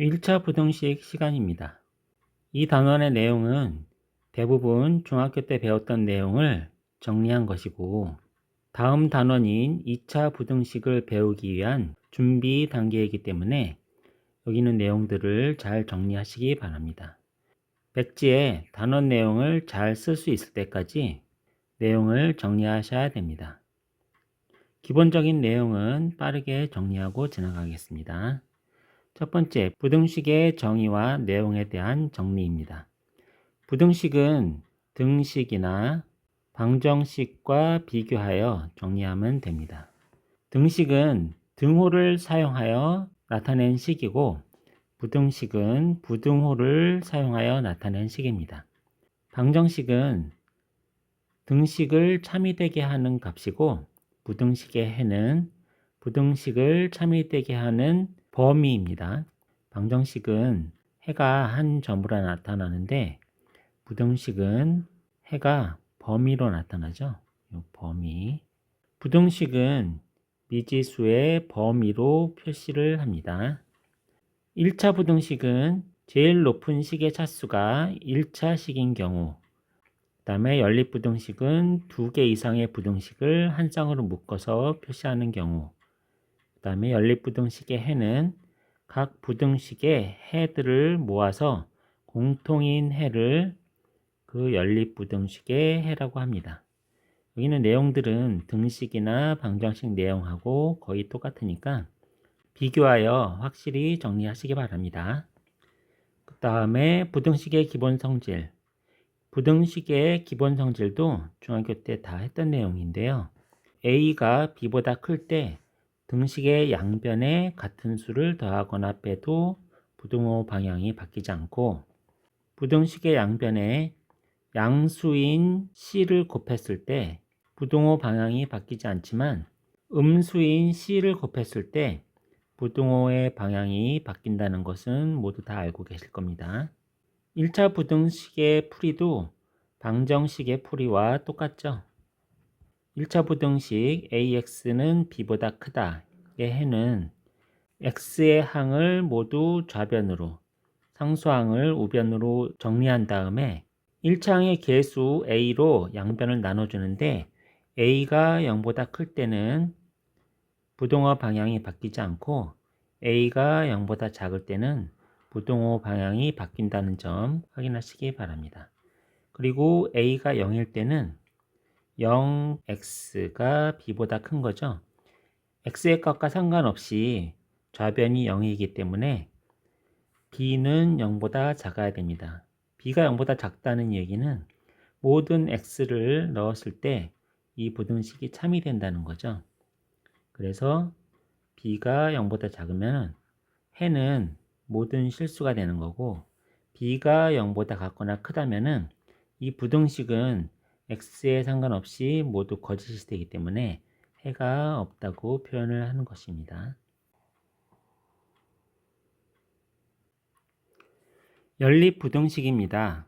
1차 부등식 시간입니다. 이 단원의 내용은 대부분 중학교 때 배웠던 내용을 정리한 것이고, 다음 단원인 2차 부등식을 배우기 위한 준비 단계이기 때문에 여기 있는 내용들을 잘 정리하시기 바랍니다. 백지에 단원 내용을 잘 쓸 수 있을 때까지 내용을 정리하셔야 됩니다. 기본적인 내용은 빠르게 정리하고 지나가겠습니다. 첫 번째, 부등식의 정의와 내용에 대한 정리입니다. 부등식은 등식이나 방정식과 비교하여 정리하면 됩니다. 등식은 등호를 사용하여 나타낸 식이고, 부등식은 부등호를 사용하여 나타낸 식입니다. 방정식은 등식을 참이되게 하는 값이고, 부등식의 해는 부등식을 참이되게 하는 범위입니다. 방정식은 해가 한 점으로 나타나는데, 부등식은 해가 범위로 나타나죠. 범위. 부등식은 미지수의 범위로 표시를 합니다. 1차 부등식은 제일 높은 식의 차수가 1차 식인 경우, 그 다음에 연립부등식은 2개 이상의 부등식을 한 쌍으로 묶어서 표시하는 경우, 그 다음에 연립부등식의 해는 각 부등식의 해들을 모아서 공통인 해를 그 연립부등식의 해라고 합니다. 여기는 내용들은 등식이나 방정식 내용하고 거의 똑같으니까 비교하여 확실히 정리하시기 바랍니다. 그 다음에 부등식의 기본 성질. 부등식의 기본 성질도 중학교 때 다 했던 내용인데요. a가 b보다 클 때 등식의 양변에 같은 수를 더하거나 빼도 부등호 방향이 바뀌지 않고, 부등식의 양변에 양수인 c를 곱했을 때 부등호 방향이 바뀌지 않지만, 음수인 c를 곱했을 때 부등호의 방향이 바뀐다는 것은 모두 다 알고 계실 겁니다. 1차 부등식의 풀이도 방정식의 풀이와 똑같죠. 1차 부등식 ax는 b보다 크다 의 해는 x의 항을 모두 좌변으로, 상수항을 우변으로 정리한 다음에 1차항의 개수 a로 양변을 나눠주는데, a가 0보다 클 때는 부등호 방향이 바뀌지 않고, a가 0보다 작을 때는 부등호 방향이 바뀐다는 점 확인하시기 바랍니다. 그리고 a가 0일 때는 0x가 b보다 큰 거죠. x의 값과 상관없이 좌변이 0이기 때문에 b는 0보다 작아야 됩니다. b가 0보다 작다는 얘기는 모든 x를 넣었을 때 이 부등식이 참이 된다는 거죠. 그래서 b가 0보다 작으면 해는 모든 실수가 되는 거고, b가 0보다 같거나 크다면은 이 부등식은 x에 상관없이 모두 거짓이 되기 때문에 해가 없다고 표현을 하는 것입니다. 연립부등식입니다.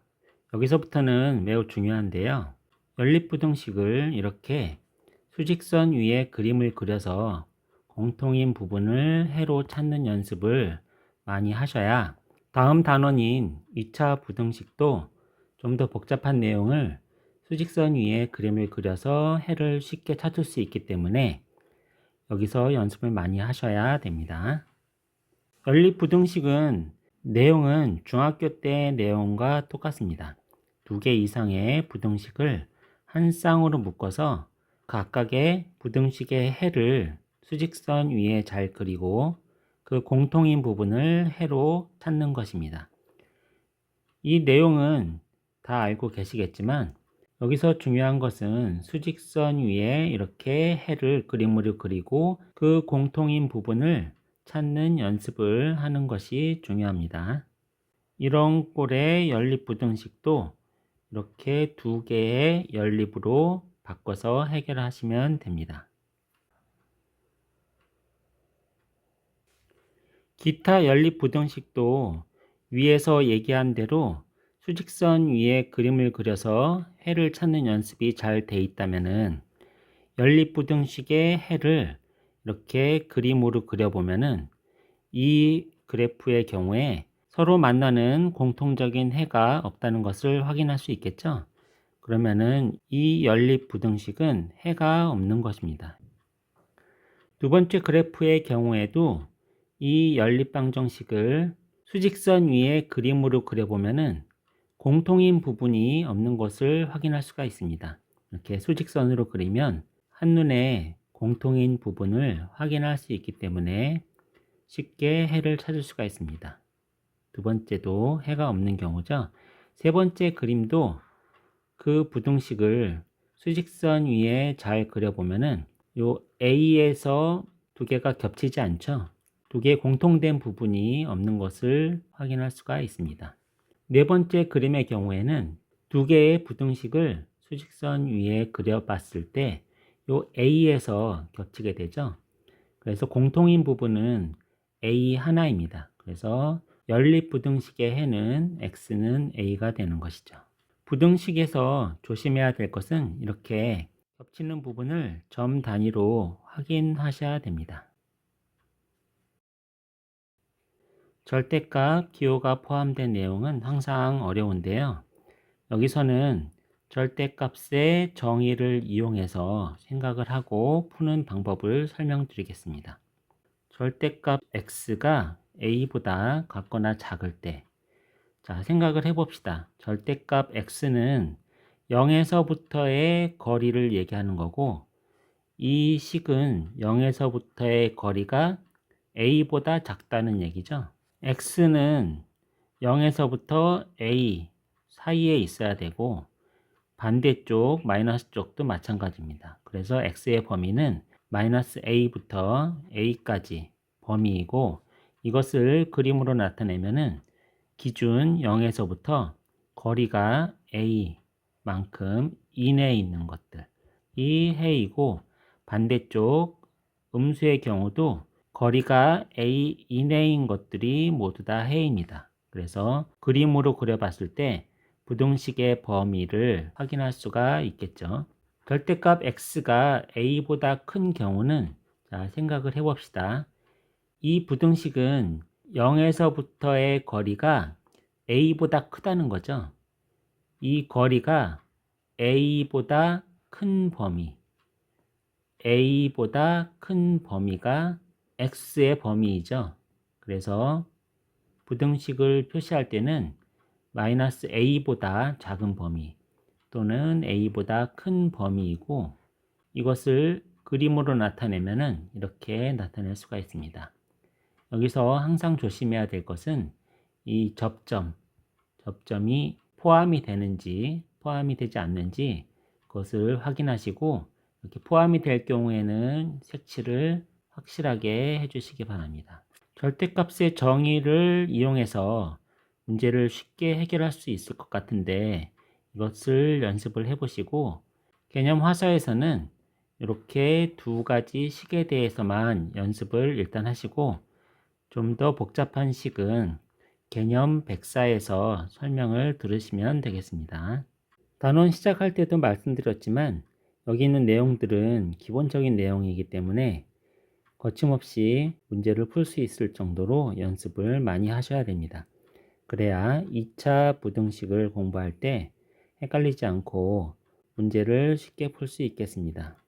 여기서부터는 매우 중요한데요. 연립부등식을 이렇게 수직선 위에 그림을 그려서 공통인 부분을 해로 찾는 연습을 많이 하셔야 다음 단원인 2차 부등식도 좀 더 복잡한 내용을 수직선 위에 그림을 그려서 해를 쉽게 찾을 수 있기 때문에 여기서 연습을 많이 하셔야 됩니다. 연립부등식은 내용은 중학교 때 내용과 똑같습니다. 2개 이상의 부등식을 한 쌍으로 묶어서 각각의 부등식의 해를 수직선 위에 잘 그리고 그 공통인 부분을 해로 찾는 것입니다. 이 내용은 다 알고 계시겠지만, 여기서 중요한 것은 수직선 위에 이렇게 해를 그림으로 그리고 그 공통인 부분을 찾는 연습을 하는 것이 중요합니다. 이런 꼴의 연립부등식도 이렇게 2개의 연립으로 바꿔서 해결하시면 됩니다. 기타 연립부등식도 위에서 얘기한 대로 수직선 위에 그림을 그려서 해를 찾는 연습이 잘 돼 있다면은 연립부등식의 해를 이렇게 그림으로 그려보면은 이 그래프의 경우에 서로 만나는 공통적인 해가 없다는 것을 확인할 수 있겠죠? 그러면은 이 연립 부등식은 해가 없는 것입니다. 두 번째 그래프의 경우에도 이 연립방정식을 수직선 위에 그림으로 그려보면은 공통인 부분이 없는 것을 확인할 수가 있습니다. 이렇게 수직선으로 그리면 한눈에 공통인 부분을 확인할 수 있기 때문에 쉽게 해를 찾을 수가 있습니다. 두 번째도 해가 없는 경우죠. 세 번째 그림도 그 부등식을 수직선 위에 잘 그려보면은 요 A에서 두 개가 겹치지 않죠. 두 개의 공통된 부분이 없는 것을 확인할 수가 있습니다. 네 번째 그림의 경우에는 두 개의 부등식을 수직선 위에 그려봤을 때 요 A에서 겹치게 되죠. 그래서 공통인 부분은 A 하나입니다. 그래서 연립 부등식의 해는 X는 A가 되는 것이죠. 부등식에서 조심해야 될 것은 이렇게 겹치는 부분을 점 단위로 확인하셔야 됩니다. 절대값, 기호가 포함된 내용은 항상 어려운데요. 여기서는 절대값의 정의를 이용해서 생각을 하고 푸는 방법을 설명드리겠습니다. 절대값 x가 a보다 같거나 작을 때, 자, 생각을 해봅시다. 절대값 x는 0에서부터의 거리를 얘기하는 거고, 이 식은 0에서부터의 거리가 a보다 작다는 얘기죠. x는 0에서부터 a 사이에 있어야 되고, 반대쪽 마이너스 쪽도 마찬가지입니다. 그래서 x의 범위는 마이너스 a부터 a까지 범위이고, 이것을 그림으로 나타내면은 기준 0에서부터 거리가 a만큼 이내에 있는 것들, 이 해이고, 반대쪽 음수의 경우도 거리가 a 이내인 것들이 모두 다 해입니다. 그래서 그림으로 그려봤을 때 부등식의 범위를 확인할 수가 있겠죠. 절대값 x가 a보다 큰 경우는, 자, 생각을 해봅시다. 이 부등식은 0에서부터의 거리가 a보다 크다는 거죠. 이 거리가 a보다 큰 범위, a보다 큰 범위가 x의 범위이죠. 그래서 부등식을 표시할 때는 마이너스 a보다 작은 범위 또는 a보다 큰 범위이고, 이것을 그림으로 나타내면은 이렇게 나타낼 수가 있습니다. 여기서 항상 조심해야 될 것은 이 접점이 포함이 되는지 포함이 되지 않는지 그것을 확인하시고, 이렇게 포함이 될 경우에는 색칠을 확실하게 해주시기 바랍니다. 절대값의 정의를 이용해서 문제를 쉽게 해결할 수 있을 것 같은데, 이것을 연습을 해보시고, 개념 화서에서는 이렇게 두 가지 식에 대해서만 연습을 일단 하시고, 좀 더 복잡한 식은 개념 백사에서 설명을 들으시면 되겠습니다. 단원 시작할 때도 말씀드렸지만 여기 있는 내용들은 기본적인 내용이기 때문에 거침없이 문제를 풀 수 있을 정도로 연습을 많이 하셔야 됩니다. 그래야 2차 부등식을 공부할 때 헷갈리지 않고 문제를 쉽게 풀 수 있겠습니다.